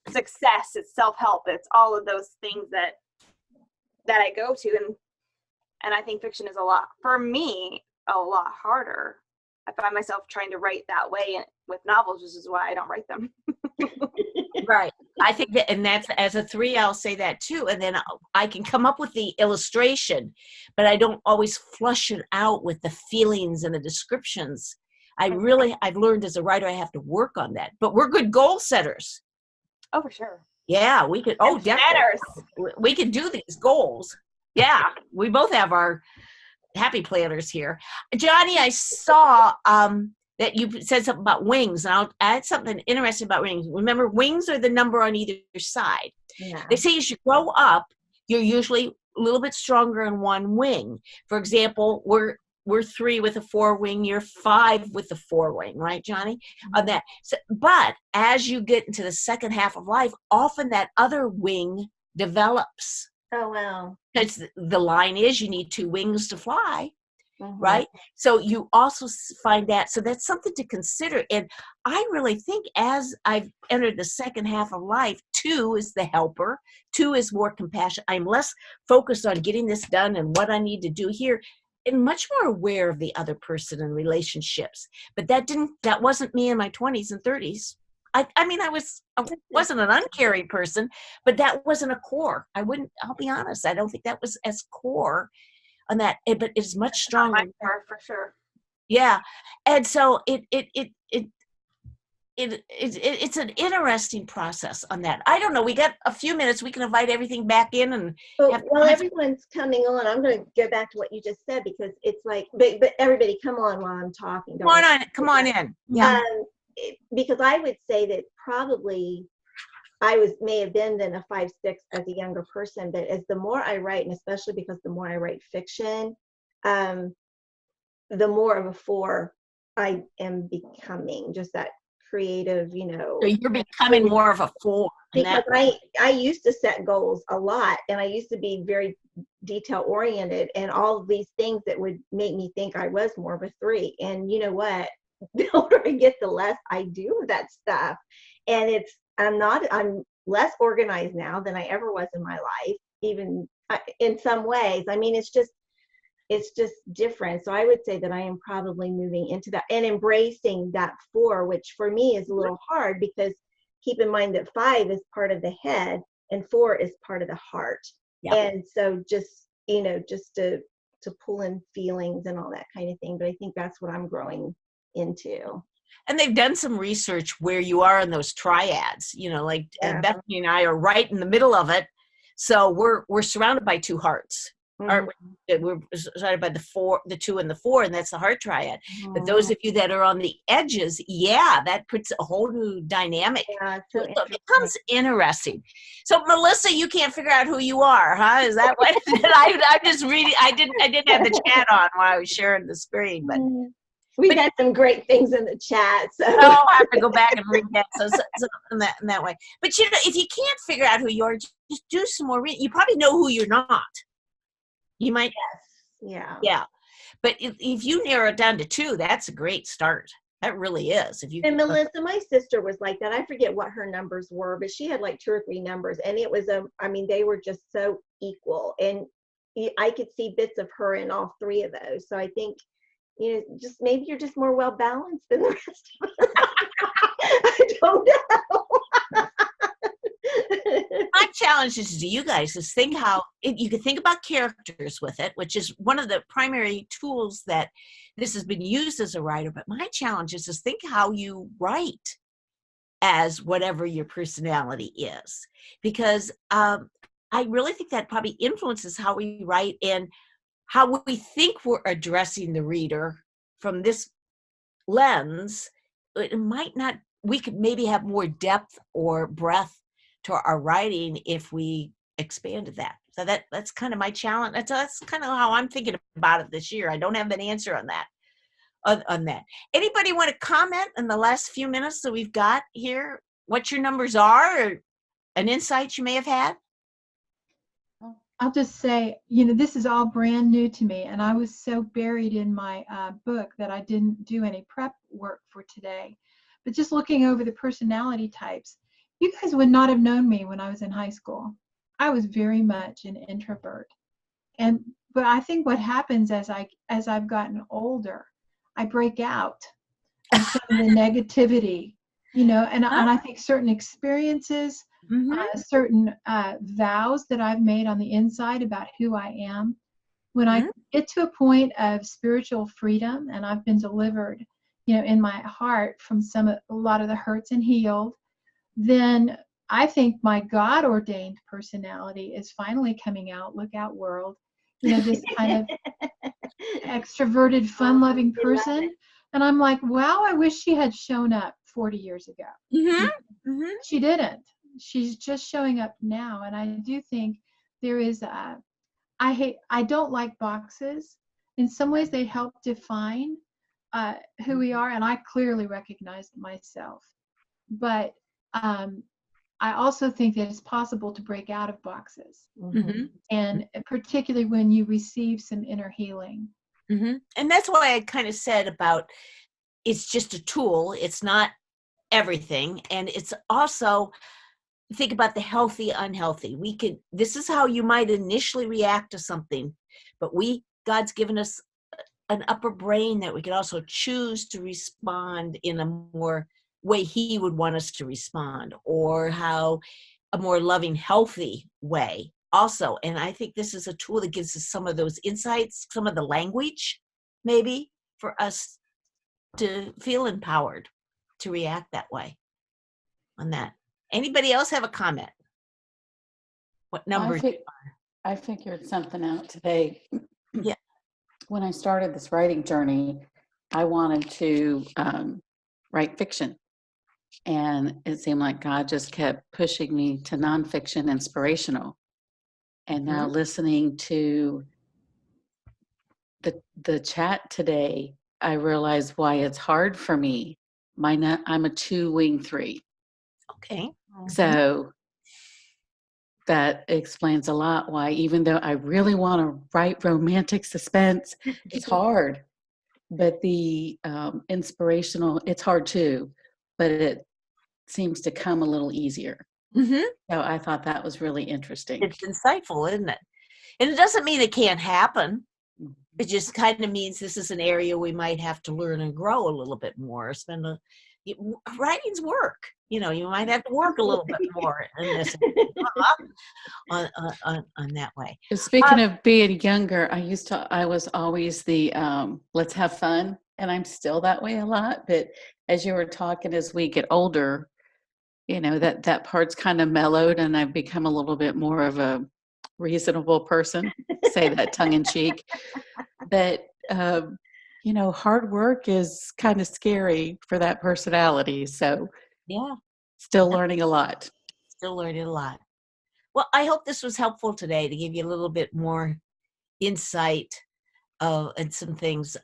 success, it's self-help, it's all of those things that I go to, and I think fiction is a lot harder. I find myself trying to write that way with novels, which is why I don't write them. Right. I think that, and that's, as a 3, I'll say that too. And then I can come up with the illustration, but I don't always flush it out with the feelings and the descriptions. I've learned as a writer, I have to work on that. But we're good goal setters. Oh, for sure. Yeah, we could. Oh, definitely. We could do these goals. Yeah, we both have our happy planners here. Johnny, I saw that you said something about wings, and I'll add something interesting about wings. Remember, wings are the number on either side. Yeah. They say as you grow up, you're usually a little bit stronger in one wing. For example, we're 3 with a 4 wing, you're 5 with a 4 wing, right, Johnny? On that. So, but as you get into the second half of life, often that other wing develops. Oh, wow. Because the line is you need 2 wings to fly, right? So you also find that. So that's something to consider. And I really think as I've entered the second half of life, 2 is the helper. 2 is more compassion. I'm less focused on getting this done and what I need to do here, and much more aware of the other person and relationships. But that wasn't me in my 20s and 30s. I wasn't an uncaring person, but that wasn't a core. I'll be honest, I don't think that was as core on that, but it's much stronger. For sure. Yeah. And so it's an interesting process on that. I don't know. We got a few minutes. We can invite everything back in and while everyone's coming on, I'm going to go back to what you just said, because it's like, but everybody come on while I'm talking. Come on in. Yeah. Because I would say that probably may have been then a 5-6 as a younger person, but as the more I write, and especially because the more I write fiction, the more of a 4 I am becoming, just that creative, So you're becoming more of a 4. Because I used to set goals a lot, and I used to be very detail oriented, and all of these things that would make me think I was more of a 3. And you know what? the older I get, the less I do of that stuff. And I'm less organized now than I ever was in my life, even in some ways. I mean, it's just different. So I would say that I am probably moving into that and embracing that 4, which for me is a little hard, because keep in mind that 5 is part of the head and 4 is part of the heart. Yeah. And so just to pull in feelings and all that kind of thing. But I think that's what I'm growing into. And they've done some research where you are in those triads, like Bethany and I are right in the middle of it. So we're surrounded by 2 hearts. Mm-hmm. We're surrounded by the 2 and the 4, and that's the heart triad. Mm-hmm. But those of you that are on the edges, that puts a whole new dynamic. Yeah, so it becomes interesting. So Melissa, you can't figure out who you are, huh? Is that what? I'm just reading. I didn't have the chat on while I was sharing the screen, but. We've had some great things in the chat. So I'll have to go back and read that. So in that way. But if you can't figure out who you are, just do some more reading. You probably know who you're not. You might. Yes. Yeah. Yeah. But if you narrow it down to 2, that's a great start. That really is. And Melissa, my sister was like that. I forget what her numbers were, but she had like 2 or 3 numbers, and it was they were just so equal, and I could see bits of her in all 3 of those. So I think, just maybe you're just more well balanced than the rest of us. I don't know. My challenge is to you guys is think how you can think about characters with it, which is one of the primary tools that this has been used as a writer. But my challenge is think how you write as whatever your personality is, because I really think that probably influences how we write and how we think we're addressing the reader from this lens. It might not, we could maybe have more depth or breadth to our writing if we expanded that. So that's kind of my challenge. That's kind of how I'm thinking about it this year. I don't have an answer on that. Anybody want to comment in the last few minutes that we've got here? What your numbers are, or an insight you may have had? I'll just say, this is all brand new to me, and I was so buried in my book that I didn't do any prep work for today. But just looking over the personality types, you guys would not have known me when I was in high school. I was very much an introvert. But I think what happens as I've gotten older, I break out of some of the negativity, and I think certain experiences, certain vows that I've made on the inside about who I am, when I get to a point of spiritual freedom and I've been delivered, in my heart from a lot of the hurts and healed, then I think my God-ordained personality is finally coming out. Look out, world. This kind of extroverted, fun-loving person. And I'm like, wow, I wish she had shown up 40 years ago. Mm-hmm. She didn't. She's just showing up now. And I do think there is I don't like boxes. In some ways, they help define who we are. And I clearly recognize myself. But I also think that it's possible to break out of boxes. And particularly when you receive some inner healing. And that's why I kind of said about it's just a tool. It's not everything. And it's also, think about the healthy, unhealthy. This is how you might initially react to something, but God's given us an upper brain that we can also choose to respond in a more way He would want us to respond, or how a more loving, healthy way also. And I think this is a tool that gives us some of those insights, some of the language, maybe, for us to feel empowered to react that way on that. Anybody else have a comment? What number? I figured something out today. Yeah. When I started this writing journey, I wanted to write fiction. And it seemed like God just kept pushing me to nonfiction, inspirational. And now listening to the chat today, I realized why it's hard for me. I'm a 2-wing 3. Okay. So that explains a lot why, even though I really want to write romantic suspense, it's hard. but the inspirational, it's hard too, but it seems to come a little easier. Mm-hmm. So I thought that was really interesting. It's insightful, isn't it? And it doesn't mean it can't happen. It just kind of means this is an area we might have to learn and grow a little bit more. Writing's work. You might have to work a little bit more in this on that way. Speaking of being younger, I was always the let's have fun, and I'm still that way a lot. But as you were talking, as we get older, that part's kind of mellowed, and I've become a little bit more of a reasonable person. Say that tongue in cheek. But hard work is kind of scary for that personality. So yeah, still learning a lot. Still learning a lot. Well, I hope this was helpful today to give you a little bit more insight and some things.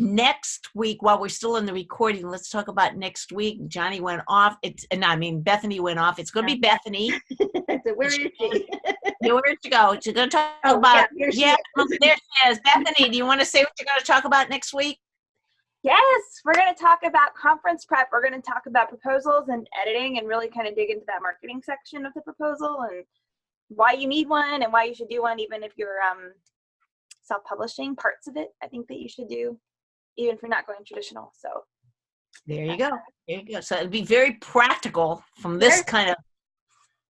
Next week, while we're still in the recording, let's talk about next week. Johnny went off. Bethany went off. It's going to be Bethany. So where is she? Where did she go? She's going to talk about. There she is. Bethany, do you want to say what you're going to talk about next week? Yes, we're going to talk about conference prep. We're going to talk about proposals and editing and really kind of dig into that marketing section of the proposal and why you need one and why you should do one, even if you're self-publishing. Parts of it, I think that you should do, even if you're not going traditional. So there you go. So it'd be very practical from this kind of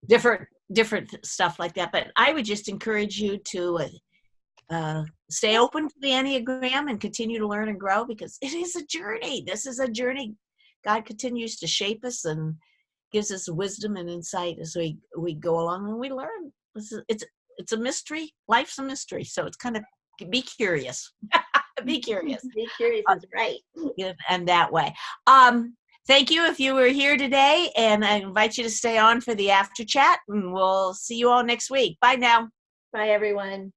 different stuff like that. But I would just encourage you to stay open to the Enneagram and continue to learn and grow, because it is a journey. This is a journey. God continues to shape us and gives us wisdom and insight as we go along and we learn. It's a mystery. Life's a mystery. So it's kind of, be curious. Be curious. Be curious is right. And that way. Thank you if you were here today, and I invite you to stay on for the after chat, and we'll see you all next week. Bye now. Bye, everyone.